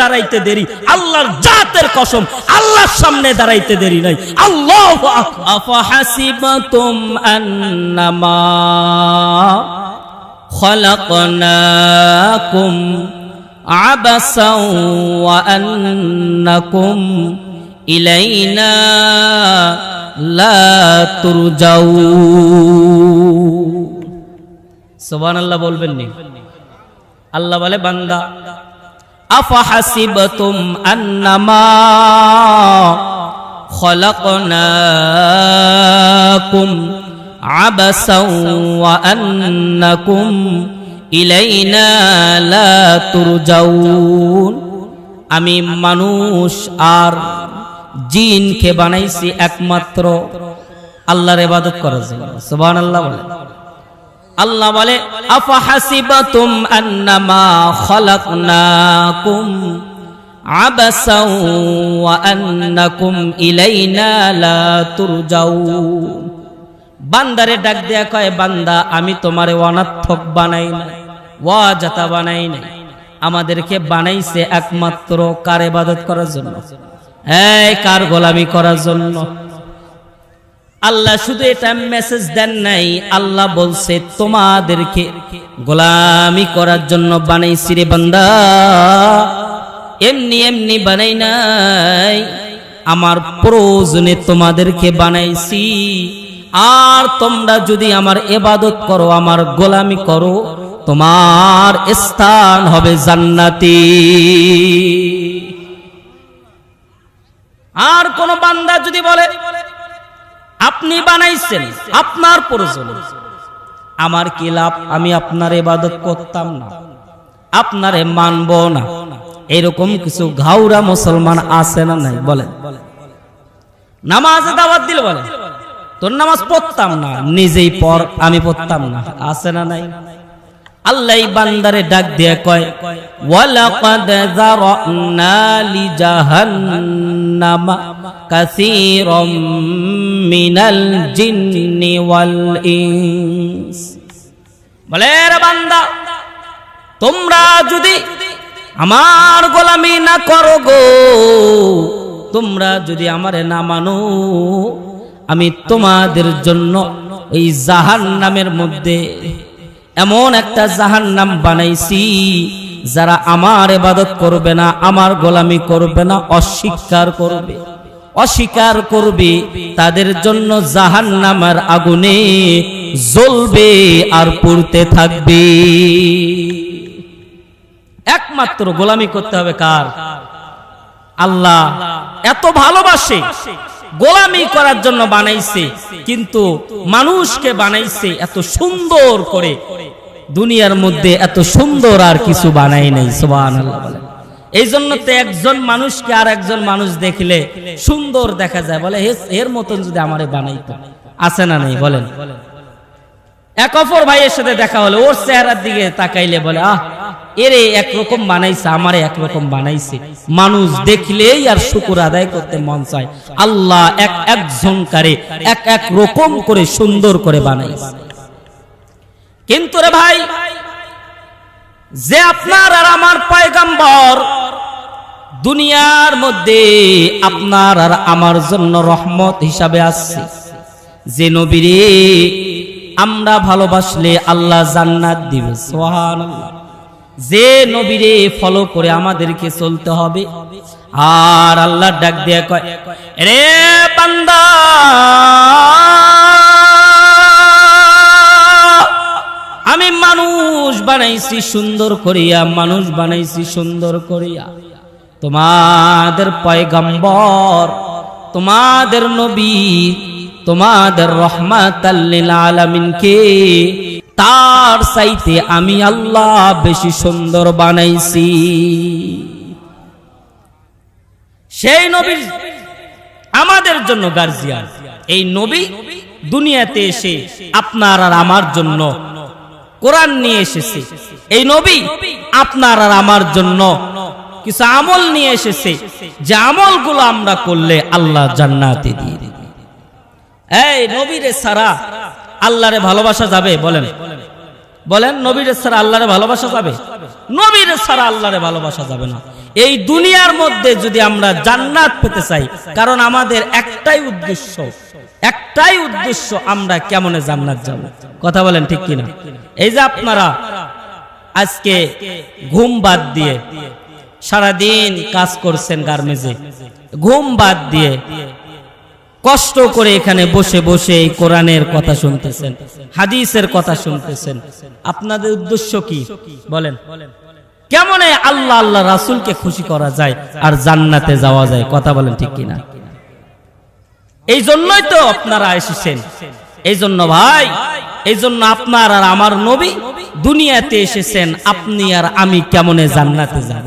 দাঁড়াইতে দেরি, আল্লাহর জাতের কসম আল্লাহর সামনে দাঁড়াইতে দেরি নাই। আল্লাহু আকবার। আফাহাসিবাতুম আন্নামা খালাকনাকুম আবাসাও ওয়া আন্নাকুম ইলাইনা লা তুরজাউন। সুবহানাল্লাহ বলবেন নি? আল্লাহ বলে বান্দা আফাহাসিবাতুম আন্নামা খালাকনাকুম আবাসাও ওয়া আন্নাকুম ইলাইনা লা তুরজাউন। আমি মানুষ আর জিনকে বানাইছি একমাত্র আল্লাহর ইবাদত করার জন্য। সুবহানাল্লাহ বলে। আল্লাহ বলে আফাহাসিবাতুম আন্নামা খালাকনাকুম আবাসাও ওয়া আন্নাকুম ইলাইনা লা তুরজাউন। বান্দারে ডাক দেয়া কয় বান্দা আমি তোমারে অনার্থক বানাই নাই, ওয়াজাতা বানাই নাই, আমাদেরকে বানাইছে একমাত্র কার ইবাদত করার জন্য, এই কার গোলামি করার জন্য। আল্লাহ শুধু এটা মেসেজ দেন নাই, আল্লাহ বলছে তোমাদেরকে গোলামি করার জন্য বানাইছি রে বান্দা, এমনি এমনি বানাই নাই, আমার প্রয়োজনে তোমাদেরকে বানাইছি। আর তোমরা যদি আমার ইবাদত করো, আমার গোলামি করো, তোমার স্থান হবে জান্নাতি। আর কোন বান্দা যদি বলে আপনি বানাইছেন আপনার প্রয়োজন, আমার কি লাভ, আমি আপনার ইবাদত করতাম না, আপনারে মানব না, এরকম কিছু ঘাউরা মুসলমান আছে না নাই? বলেন। নামাজে দাওয়াত দিল, বলে তোর নামাজ পড়তাম না, নিজেই পড়, আমি পড়তাম না, আছে না নাই? আল্লাহ বান্দারে ডাক দিয়ে কয় ওয়ালাকাদ যারানা লিজাহান্নামা কাসীরাম মিনাল জিন্নি ওয়াল ইনস। বলে রে বান্দা, তোমরা যদি আমার গোলামি না করো গো, তোমরা যদি আমারে না মানো, আমি তোমাদের জন্য এই জাহান্নামের মধ্যে এমন একটা জাহান্নাম বানাইছি, যারা আমার ইবাদত করবে না, আমার গোলামি করবে না, অস্বীকার করবে, তাদের জন্য জাহান্নামের আগুনে জ্বলবে আর পুড়তে থাকবে। একমাত্র গোলামি করতে হবে কার? আল্লাহ এত ভালোবাসে, গোলামি করার জন্য বানাইছে, কিন্তু মানুষকে বানাইছে এত সুন্দর করে, দুনিয়ার মধ্যে এত সুন্দর আর কিছু বানাই নাই। সুবহানাল্লাহ বলে। এই জন্য তো একজন মানুষকে আর একজন মানুষ দেখলে সুন্দর দেখা যায়, বলে এর মতন যদি আমারে বানাইতো, আছে না নেই? বলেন। এক অপর ভাইয়ের সাথে দেখা হলো, ওর চেহারার দিকে তাকাইলে বলে আহ এরে একরকম বানাইছে, আমারে একরকম বানাইছে। মানুষ দেখলেই আর শুকর আদায় করতে মন চায়। আল্লাহ একজনকারে এক রকম করে সুন্দর করে বানাইছে। কিন্তু রে ভাই, যে আপনার আর আমার পয়গম্বর, দুনিয়ার মধ্যে আপনার আর আমার জন্য রহমত হিসাবে আসছে, যে নবীরে আমরা ভালোবাসলে আল্লাহ জান্নাত দিবে। সুবহানাল্লাহ। যে নবীরে ফলো করে আমাদেরকে চলতে হবে। আর আল্লাহ ডাক দিয়ে কয় রে বান্দা, আমি মানুষ বানাইছি সুন্দর করিয়া, মানুষ বানাইছি সুন্দর করিয়া। তোমাদের পয়গম্বর, তোমাদের নবী, তোমাদের রহমাতাল লিল আলামিনকে তার চাইতে আমি আল্লাহ বেশি সুন্দর বানাইছি। সেই নবী আমাদের জন্য গার্জিয়ান। এই নবী দুনিয়াতে এসে আপনার আর আমার জন্য কোরআন নিয়ে এসেছে। এই নবী আপনার আর আমার জন্য কিছু আমল নিয়ে এসেছে, যে আমলগুলো আমরা করলে আল্লাহ জান্নাতে দিয়ে দিবে। এই নবীরে ছাড়া আল্লাহরে ভালোবাসা যাবে? বলেন বলেন, নবীরে ছাড়া আল্লাহরে ভালোবাসা যাবে? নবীরে ছাড়া আল্লাহরে ভালোবাসা যাবে না। এই দুনিয়ার মধ্যে যদি আমরা জান্নাত পেতে চাই, কারণ আমাদের একটাই উদ্দেশ্য আমরা কেমনে জান্নাত যাব। কথা বলেন ঠিক কিনা? এই যে আপনারা আজকে ঘুম বাদ দিয়ে সারাদিন কাজ করছেন গার্মেন্টসে, ঘুম বাদ দিয়ে কষ্ট করে এখানে বসে বসে এই কোরআনের কথা শুনতেছেন, হাদিসের কথা শুনতেছেন, আপনাদের উদ্দেশ্য কি বলেন? কেমনে আল্লাহ আল্লাহ রাসূলকে খুশি করা যায় আর জান্নাতে যাওয়া যায়? কথা বলেন ঠিক কিনা? এই জন্যই তো আপনারা এসেছেন। এই জন্য ভাই, এই জন্য আপনার আর আমার নবী দুনিয়াতে এসেছেন, আপনি আর আমি কেমনে জান্নাতে যাব।